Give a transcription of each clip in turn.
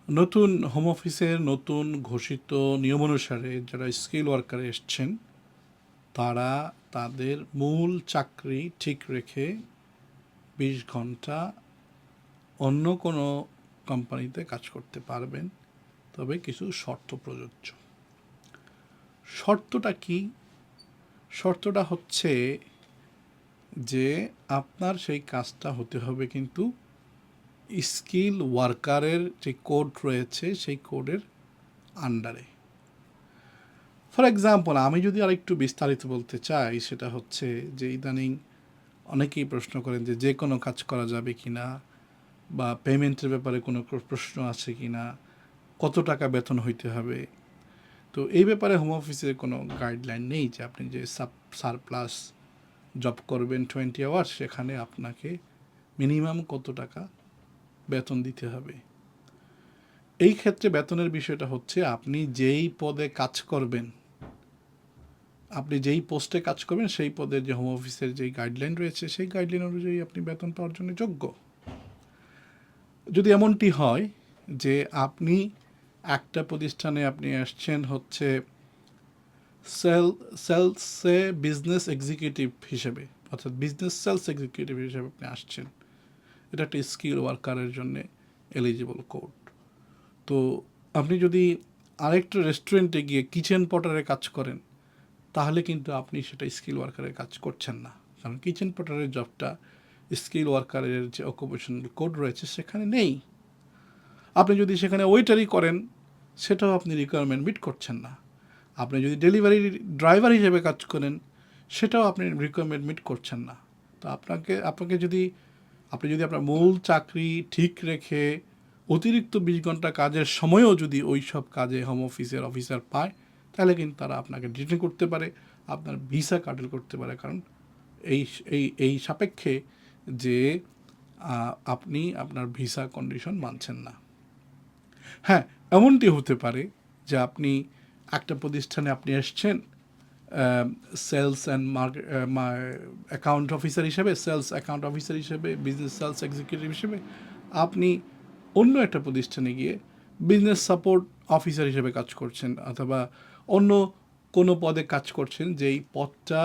নতুন হোম অফিসের নতুন ঘোষিত নিয়ম অনুসারে যারা স্কিল ওয়ার্কারে এসছেন তারা তাদের মূল চাকরি ঠিক রেখে 20 ঘন্টা অন্য কোনো কোম্পানিতে কাজ করতে পারবেন, তবে কিছু শর্ত প্রযোজ্য। শর্তটা কি? শর্তটা হচ্ছে যে আপনার সেই কাজটা হতে হবে কিন্তু স্কিল ওয়ার্কারের যে কোড রয়েছে সেই কোডের আন্ডারে। ফর এক্সাম্পল, আমি যদি আরেকটু বিস্তারিত বলতে চাই, সেটা হচ্ছে যে ইদানিং অনেকেই প্রশ্ন করেন যে যে কোনো কাজ করা যাবে কি না, বা পেমেন্টের ব্যাপারে কোনো প্রশ্ন আছে কি না, কত টাকা বেতন হইতে হবে। তো এই ব্যাপারে হোম অফিসের কোনো গাইডলাইন নেই যে আপনি যে সারপ্লাস জব করবেন 20 আওয়ার্স, সেখানে আপনাকে মিনিমাম কত টাকা বেতন দিতে হবে। এই ক্ষেত্রে বেতনের বিষয়টা হচ্ছে আপনি যেই পদে কাজ করবেন, আপনি যেই পোস্টে কাজ করবেন সেই পদের যে হোম অফিসের যেই গাইডলাইন রয়েছে সেই গাইডলাইন অনুযায়ী আপনি বেতন পাওয়ার জন্য যোগ্য। যদি এমনটি হয় যে আপনি একটা প্রতিষ্ঠানে আপনি আসছেন হচ্ছে সেলসে বিজনেস এক্সিকিউটিভ হিসেবে, অর্থাৎ বিজনেস সেলস এক্সিকিউটিভ হিসেবে আপনি আসছেন, এটা একটা স্কিল ওয়ার্কারের জন্য এলিজিবল কোড। তো আপনি যদি আরেকটা রেস্টুরেন্টে গিয়ে কিচেন পটারে কাজ করেন, তাহলে কিন্তু আপনি সেটা স্কিল ওয়ার্কারের কাজ করছেন না, কারণ কিচেন পটারের জবটা স্কিল ওয়ার্কারের যে অকুপেশনাল কোড রয়েছে সেখানে নেই। আপনি যদি সেখানে ওয়েটারই করেন, সেটাও আপনি রিকোয়ারমেন্ট মিট করছেন না। আপনি যদি ডেলিভারি ড্রাইভার হিসেবে কাজ করেন, সেটাও আপনি রিকোয়ারমেন্ট মিট করছেন না। তো আপনাকে যদি আপনি যদি আপনার মূল চাকরি ঠিক রেখে অতিরিক্ত 20 ঘন্টা কাজের সময়ও যদি ওই সব কাজে হোম অফিসের অফিসার পায়, তাহলে কিন্তু তারা আপনাকে ডিটেইন করতে পারে, আপনার ভিসা কাটেল করতে পারে, কারণ এই এই সাপেক্ষে যে আপনি আপনার ভিসা কন্ডিশন মানছেন না। হ্যাঁ, এমনটি হতে পারে যে আপনি একটা প্রতিষ্ঠানে আপনি এসছেন সেলস অ্যান্ড অ্যাকাউন্ট অফিসার হিসেবে, সেলস অ্যাকাউন্ট অফিসার হিসেবে, বিজনেস সেলস এক্সিকিউটিভ হিসেবে। আপনি অন্য একটা প্রতিষ্ঠানে গিয়ে বিজনেস সাপোর্ট অফিসার হিসেবে কাজ করছেন, অথবা অন্য কোনো পদে কাজ করছেন যেই পদটা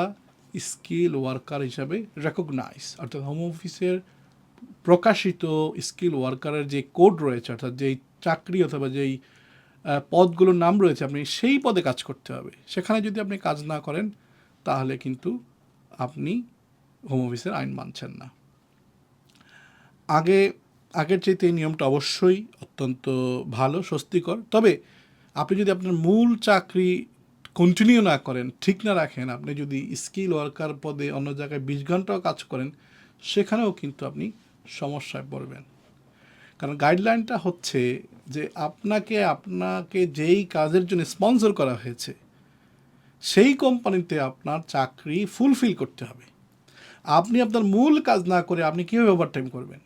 স্কিল ওয়ার্কার হিসাবে রেকগনাইজ, অর্থাৎ হোম অফিসের প্রকাশিত স্কিল ওয়ার্কারের যে কোড রয়েছে, অর্থাৎ যেই চাকরি অথবা যেই পদগুলোর নাম রয়েছে, আপনি সেই পদে কাজ করতে হবে। সেখানে যদি আপনি কাজ না করেন, তাহলে কিন্তু আপনি হোম অফিসের আইন মানছেন না। আগের চাইতে এই নিয়মটা অবশ্যই অত্যন্ত ভালো, স্বস্তিকর। তবে আপনি যদি আপনার মূল চাকরি কন্টিনিউ না করেন, ঠিক না রাখেন, আপনি যদি স্কিল ওয়ার্কার পদে অন্য জায়গায় 20 ঘন্টাও কাজ করেন, সেখানেও কিন্তু আপনি সমস্যায় পড়বেন। কারণ গাইডলাইনটা হচ্ছে যে আপনাকে যেই কাজের জন্য স্পন্সর করা হয়েছে সেই কোম্পানিতে আপনার চাকরি ফুলফিল করতে হবে। আপনি আপনার মূল কাজ না করে আপনি কীভাবে ওভারটাইম করবেন?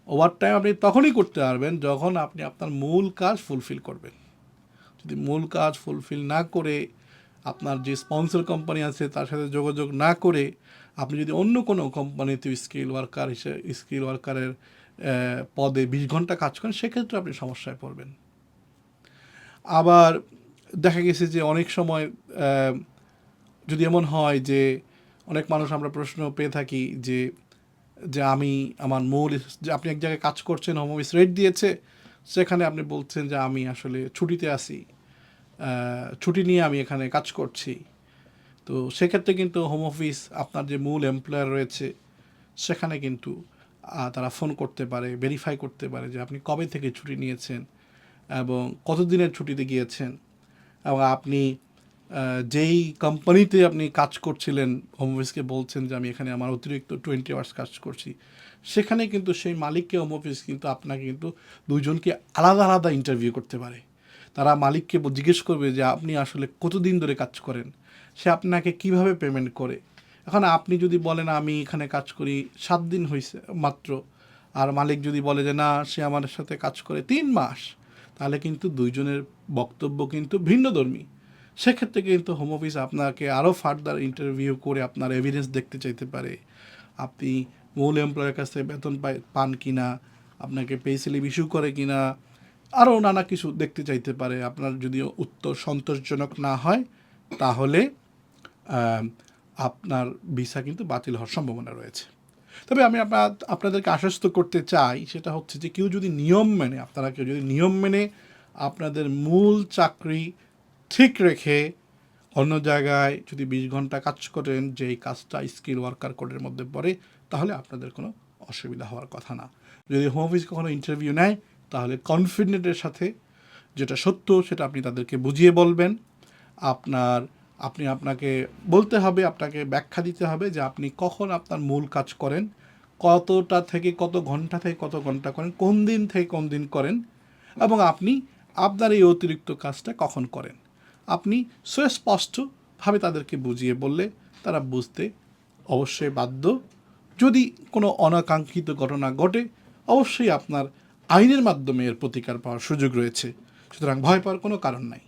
ওভারটাইম আপনি তখনই করতে পারবেন যখন আপনি আপনার মূল কাজ ফুলফিল করবেন। যদি মূল কাজ ফুলফিল না করে, আপনার যে স্পন্সর কোম্পানি আছে তার সাথে যোগাযোগ না করে আপনি যদি অন্য কোনো কোম্পানিতে স্কিল ওয়ার্কারের পদে 20 ঘন্টা কাজ করেন, সেক্ষেত্রে আপনি সমস্যায় পড়বেন। আবার দেখা গেছে যে অনেক সময় যদি এমন হয় যে অনেক মানুষ আমরা প্রশ্ন পেয়ে থাকি যে যে আমি আমার যে আপনি এক জায়গায় কাজ করছেন, হোম অফিস রেট দিয়েছে, সেখানে আপনি বলছেন যে আমি আসলে ছুটিতে আছি, ছুটি নিয়ে আমি এখানে কাজ করছি। তো সেক্ষেত্রে কিন্তু হোম অফিস আপনার যে মূল এমপ্লয়ার রয়েছে সেখানে কিন্তু তারা ফোন করতে পারে, ভেরিফাই করতে পারে যে আপনি কবে থেকে ছুটি নিয়েছেন এবং কতদিনের ছুটিতে গিয়েছেন, এবং আপনি যেই কোম্পানিতে আপনি কাজ করছিলেন, হোম অফিসকে বলছেন যে আমি এখানে আমার অতিরিক্ত 20 আওয়ার্স কাজ করছি, সেখানে কিন্তু সেই মালিককে হোম অফিস কিন্তু আপনাকে কিন্তু দুজনকে আলাদা আলাদা ইন্টারভিউ করতে পারে। তারা মালিককে জিজ্ঞেস করবে যে আপনি আসলে কতদিন ধরে কাজ করেন, সে আপনাকে কিভাবে পেমেন্ট করে। এখন আপনি যদি বলেন আমি এখানে কাজ করি 7 দিন হয়েছে মাত্র, আর মালিক যদি বলে যে না সে আমার সাথে কাজ করে 3 মাস, তাহলে কিন্তু দুইজনের বক্তব্য কিন্তু ভিন্নধর্মী। সেক্ষেত্রে কিন্তু হোম অফিস আপনাকে আরও ফার্দার ইন্টারভিউ করে আপনার এভিডেন্স দেখতে চাইতে পারে। আপনি মূল এমপ্লয়ের কাছ থেকে বেতন পান কি না, আপনাকে পে স্লিপ ইস্যু করে কি না, আরও নানা কিছু দেখতে চাইতে পারে। আপনার যদি উত্তর সন্তোষজনক না হয় তাহলে আপনার ভিসা কিন্তু বাতিল হওয়ার সম্ভাবনা রয়েছে। তবে আমি আপনাদেরকে আশ্বস্ত করতে চাই, সেটা হচ্ছে যে কেউ যদি নিয়ম মেনে, আপনারা কেউ যদি নিয়ম মেনে আপনাদের মূল চাকরি ঠিক রেখে অন্য জায়গায় যদি 20 ঘন্টা কাজ করেন, যে এই কাজটা স্কিল ওয়ার্কার কোডের মধ্যে পড়ে, তাহলে আপনাদের কোনো অসুবিধা হওয়ার কথা না। যদি হোম অফিস কখনো ইন্টারভিউ নেয় তাহলে কনফিডেন্টের সাথে যেটা সত্য সেটা আপনি তাদেরকে বুঝিয়ে বলবেন। আপনাকে বলতে হবে, আপনাকে ব্যাখ্যা দিতে হবে যে আপনি কখন আপনার মূল কাজ করেন, কতটা থেকে কত ঘন্টা থেকে কত ঘন্টা করেন, কোন দিন থেকে কোন দিন করেন, এবং আপনি আপনার এই অতিরিক্ত কাজটা কখন করেন। আপনি সুস্পষ্টভাবে তাদেরকে বুঝিয়ে বললে তারা বুঝতে অবশ্যই বাধ্য। যদি কোনো অনাকাঙ্ক্ষিত ঘটনা ঘটে অবশ্যই আপনার আইনের মাধ্যমে এর প্রতিকার পাওয়ার সুযোগ রয়েছে, সুতরাং ভয় পাওয়ার কোনো কারণ নাই।